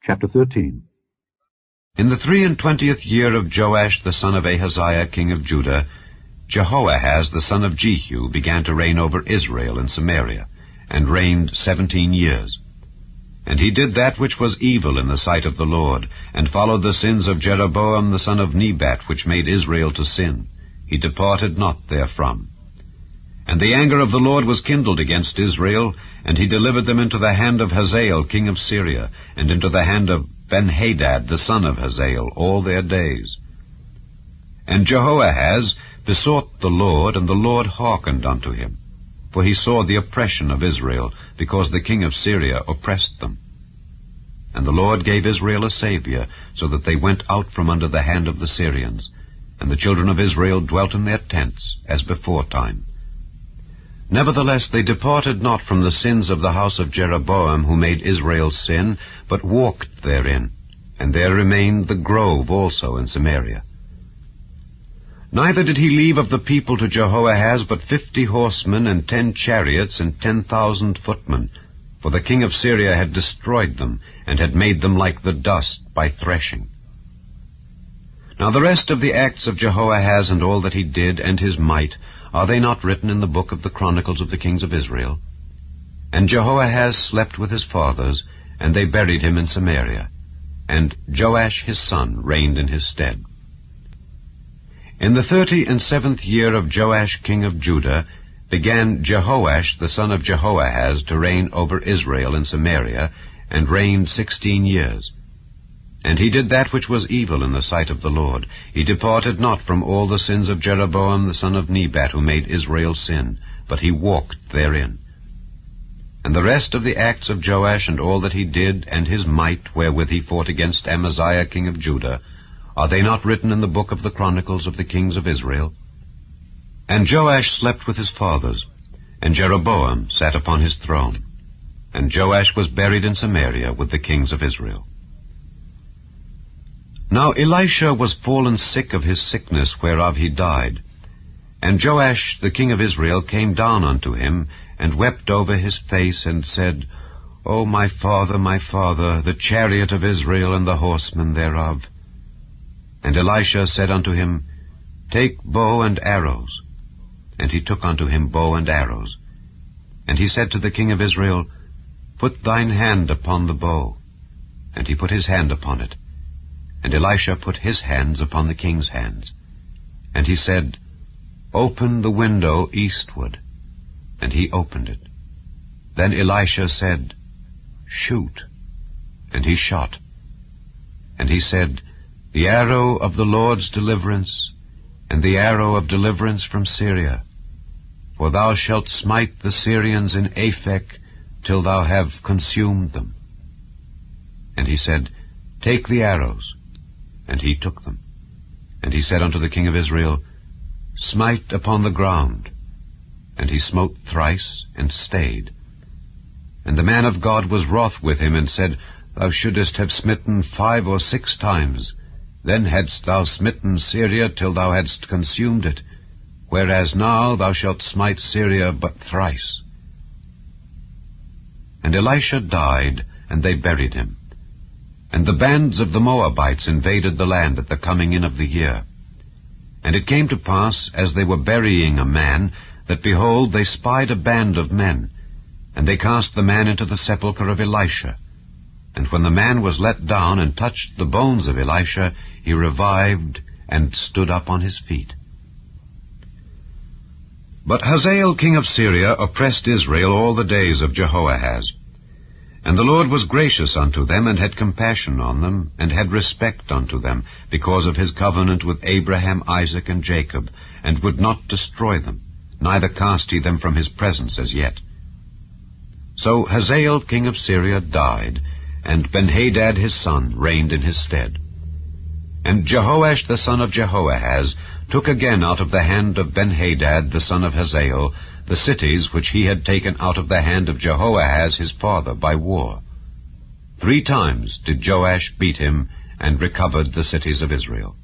Chapter 13. In the 23rd year of Joash the son of Ahaziah, king of Judah, Jehoahaz the son of Jehu began to reign over Israel in Samaria, and reigned 17 years. And he did that which was evil in the sight of the Lord, and followed the sins of Jeroboam the son of Nebat, which made Israel to sin. He departed not therefrom. And the anger of the Lord was kindled against Israel, and he delivered them into the hand of Hazael king of Syria, and into the hand of Benhadad the son of Hazael all their days. And Jehoahaz besought the Lord, and the Lord hearkened unto him. For he saw the oppression of Israel, because the king of Syria oppressed them. And the Lord gave Israel a Saviour, so that they went out from under the hand of the Syrians. And the children of Israel dwelt in their tents, as beforetime. Nevertheless they departed not from the sins of the house of Jeroboam, who made Israel sin, but walked therein. And there remained the grove also in Samaria. Neither did he leave of the people to Jehoahaz but 50 horsemen, and 10 chariots, and 10,000 footmen. For the king of Syria had destroyed them, and had made them like the dust by threshing. Now the rest of the acts of Jehoahaz, and all that he did, and his might, are they not written in the book of the Chronicles of the kings of Israel? And Jehoahaz slept with his fathers, and they buried him in Samaria. And Joash his son reigned in his stead. In the 37th year of Joash king of Judah began Jehoash the son of Jehoahaz to reign over Israel in Samaria, and reigned 16 years. And he did that which was evil in the sight of the Lord. He departed not from all the sins of Jeroboam the son of Nebat, who made Israel sin, but he walked therein. And the rest of the acts of Joash, and all that he did, and his might, wherewith he fought against Amaziah king of Judah, are they not written in the book of the Chronicles of the kings of Israel? And Joash slept with his fathers, and Jeroboam sat upon his throne. And Joash was buried in Samaria with the kings of Israel. Now Elisha was fallen sick of his sickness, whereof he died. And Joash the king of Israel came down unto him, and wept over his face, and said, O my father, the chariot of Israel, and the horsemen thereof. And Elisha said unto him, Take bow and arrows. And he took unto him bow and arrows. And he said to the king of Israel, Put thine hand upon the bow. And he put his hand upon it. And Elisha put his hands upon the king's hands. And he said, Open the window eastward. And he opened it. Then Elisha said, Shoot. And he shot. And he said, The arrow of the Lord's deliverance, and the arrow of deliverance from Syria. For thou shalt smite the Syrians in Aphek, till thou have consumed them. And he said, Take the arrows. And he took them. And he said unto the king of Israel, Smite upon the ground. And he smote thrice, and stayed. And the man of God was wroth with him, and said, Thou shouldest have smitten 5 or 6 times. Then hadst thou smitten Syria till thou hadst consumed it, whereas now thou shalt smite Syria but thrice. And Elisha died, and they buried him. And the bands of the Moabites invaded the land at the coming in of the year. And it came to pass, as they were burying a man, that, behold, they spied a band of men, and they cast the man into the sepulchre of Elisha. And when the man was let down and touched the bones of Elisha, he revived and stood up on his feet. But Hazael king of Syria oppressed Israel all the days of Jehoahaz. And the Lord was gracious unto them, and had compassion on them, and had respect unto them, because of his covenant with Abraham, Isaac, and Jacob, and would not destroy them, neither cast he them from his presence as yet. So Hazael king of Syria died, and Benhadad his son reigned in his stead. And Jehoash the son of Jehoahaz took again out of the hand of Benhadad the son of Hazael the cities which he had taken out of the hand of Jehoahaz his father by war. 3 times did Joash beat him, and recovered the cities of Israel.